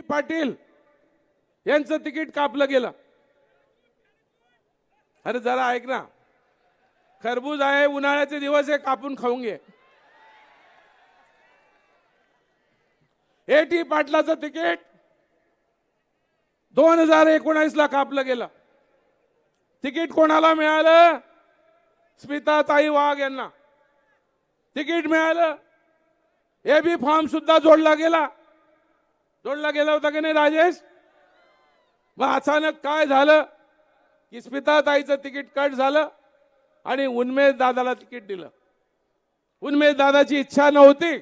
पाटील यांचं तिकीट कापलं गेलं। अरे जरा ऐक ना, खरबूज आहे, उन्हाळ्याचे दिवस आहे, कापून खाऊन घे। एटी पाटलाचं तिकीट 2019 ला कापलं गेलं। तिकीट कोणाला मिळालं? स्मिताताई वाघ यांना तिकीट मिळालं। एबी फॉर्म सुद्धा जोडला गेला होता की नाही राजेश? मग अचानक काय झालं की स्मिताताईचं तिकीट कट झालं आणि उन्मेष दादाला तिकीट दिलं। उन्मेष दादाची इच्छा नव्हती।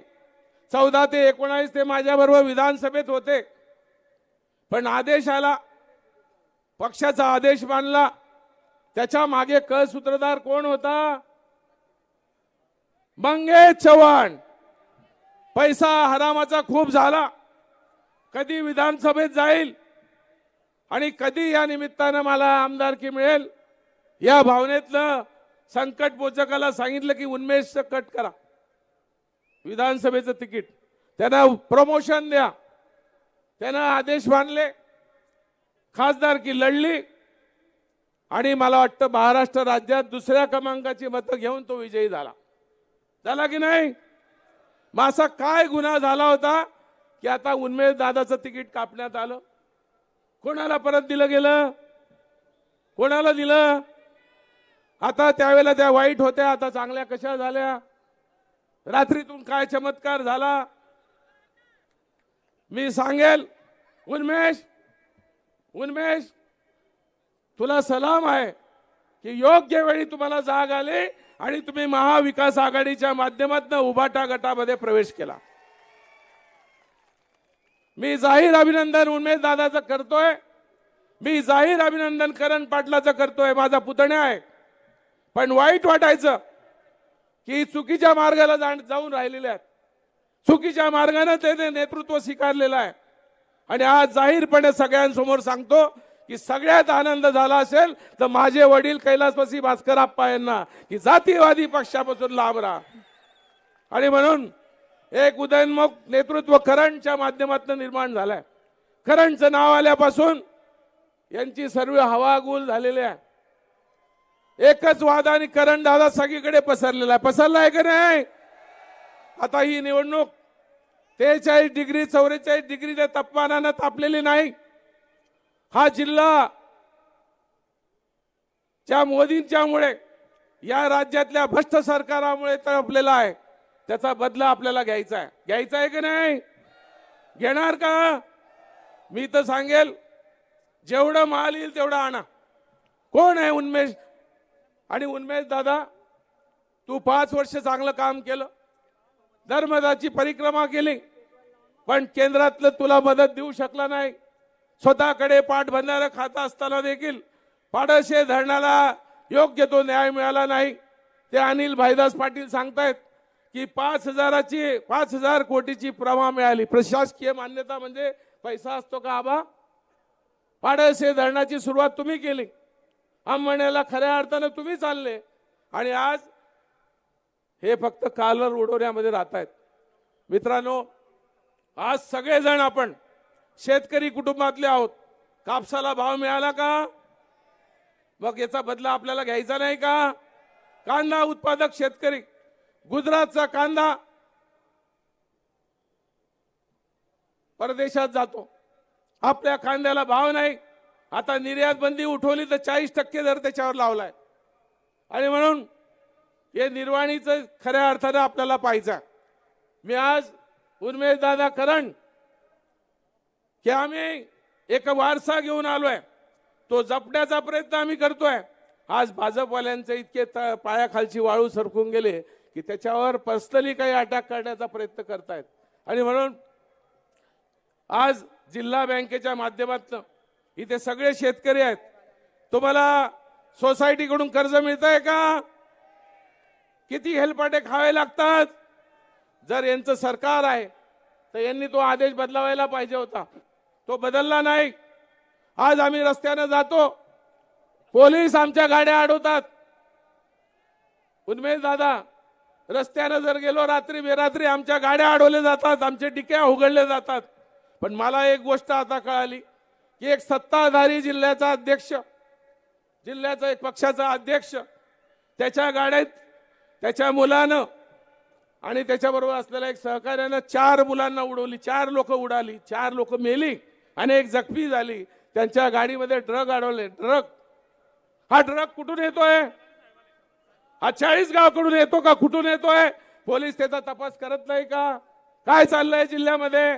14 ते 19 ते माझ्याबरोबर विधानसभेत होते, पण आदेश आला, पक्षाचा आदेश मानला। त्याच्या मागे क सूत्रधार कोण होता? मंगेश चव्हाण। पैसा हरामाचा खूप झाला, कधी विधानसभेत जाईल आणि कधी या निमित्तानं मला आमदारकी मिळेल या भावनेतलं संकट मोचकाला सांगितलं की उन्मेषचं कट करा, विधानसभेचं तिकीट, त्यांना प्रमोशन द्या। त्यानं आदेश मानले, खासदारकी लढली आणि मला वाटतं महाराष्ट्र राज्यात दुसऱ्या क्रमांकाची मतं घेऊन तो विजयी झाला की नाही? मग असा काय गुन्हा झाला होता की आता उन्मेष दादाचं तिकीट कापण्यात आलं? कोणाला परत दिलं गेलं? कोणाला दिलं? आता त्यावेळेला त्या वाईट होत्या, आता चांगल्या कशा झाल्या? रात्रीतून काय चमत्कार झाला? मी सांगेल, उन्मेष तुला सलाम आहे की योग्य वेळी तुम्हाला जाग आली आणि तुम्ही महाविकास आघाडीच्या माध्यमातून उभाटा गटामध्ये प्रवेश केला। मी जाहीर अभिनंदन उन्मेष दादाचं करतोय, मी जाहीर अभिनंदन करण पाटलाचं करतोय, माझा पुतण्या आहे। पण वाईट वाटायचं की चुकीच्या मार्गाला जाऊन राहिलेले आहेत, चुकीच्या मार्गाने ते नेतृत्व स्वीकारलेलं आहे। आणि आज जाहीरपणे सगळ्यांसमोर सांगतो की सगळ्यात आनंद झाला असेल तर माझे वडील कैलासवासी भास्कर आप्पा यांना की जातीवादी पक्षापासून लांब राहा। आणि म्हणून एक उदयोन्मुख नेतृत्व करणच्या माध्यमातून निर्माण झालंय। करणचं नाव आल्यापासून यांची सर्व हवागुल झालेली आहे। एकच वाद आणि करण दादा सगळीकडे पसरलेला आहे, पसरला आहे की नाही? आता ही निवडणूक 43 डिग्री 44 डिग्रीच्या तापमानानं तापलेली नाही। हा जिल्हा ज्या मोदींच्यामुळे या राज्यातल्या भ्रष्ट सरकारामुळे तापलेला आहे, त्याचा बदला आपल्याला घ्यायचा आहे की नाही? घेणार का? मी तर सांगेल, जेवढं माल येईल तेवढं आणा। कोण आहे उन्मेष? आणि उन्मेष दादा, तू 5 वर्ष चांगलं काम केलं, नर्मदाची परिक्रमा केली, पण केंद्रातलं तुला मदत देऊ शकला नाही। स्वतःकडे पाटबंधारं खातं असताना देखील पाडशे धरणाला योग्य तो न्याय मिळाला नाही। ते अनिल भाईदास पाटील सांगतायत की 5,000 कोटीची प्रमा मिळाली। प्रशासकीय मान्यता म्हणजे पैसा असतो का आबा? पाडशे धरणाची सुरुवात तुम्ही केली, अंमण्याला खऱ्या अर्थानं तुम्ही चालले आणि आज हे फक्त कालर उडवण्यामध्ये राहत आहेत। मित्रांनो, आज सगळेजण आपण शेतकरी कुटुंबातले आहोत। कापसाला भाव मिळाला का? मग याचा बदला आपल्याला घ्यायचा नाही का? कांदा उत्पादक शेतकरी, गुजरातचा कांदा परदेशात जातो, आपल्या कांद्याला भाव नाही। आता निर्यात बंदी उठवली तर 40% दर त्याच्यावर लावलाय आणि म्हणून हे निर्वाणीचं खऱ्या अर्थाने आपल्याला पाहिजे। मी आज उन्मेष दादा करण की आम्ही एक वारसा घेऊन आलोय, तो जपण्याचा प्रयत्न आम्ही करतोय। आज भाजपवाल्यांचे इतके पायाखालची वाळू सरकून गेले की त्याच्यावर पर्सनली काही अटॅक करण्याचा प्रयत्न करतायत। आणि म्हणून आज जिल्हा बँकेच्या माध्यमातून इथे सगळे शेतकरी आहेत, तुम्हाला सोसायटीकडून कर्ज मिळतंय का? किती हेलपाटे खावे लागतात? जर यांचं सरकार आहे तर यांनी तो आदेश बदलावायला पाहिजे होता, तो बदलला नाही। आज आम्ही रस्त्याने जातो, पोलीस आमच्या गाड्या अडवतात। उन्मेष दादा, रस्त्याने जर गेलो रात्री बेरात्री आमच्या गाड्या अडवल्या जातात, आमचे डिक्या उघडले जातात। पण मला एक गोष्ट आता कळाली की एक सत्ताधारी जिल्ह्याचा अध्यक्ष, जिल्ह्याचा एक पक्षाचा अध्यक्ष, त्याच्या गाड्यात त्याच्या मुलानं आणि त्याच्याबरोबर असलेल्या एक सहकार्यानं 4 मुलांना उडवली, 4 लोक उडाली, 4 लोक मेली आणि एक जखमी झाली. त्यांच्या गाडीमध्ये ड्रग अडवले. हा ड्रग कुठून येतोय? हा 40 गावाकडून येतो का? कुठून येतोय? पोलीस त्याचा तपास करत नाही का? काय चाललंय जिल्ह्यामध्ये?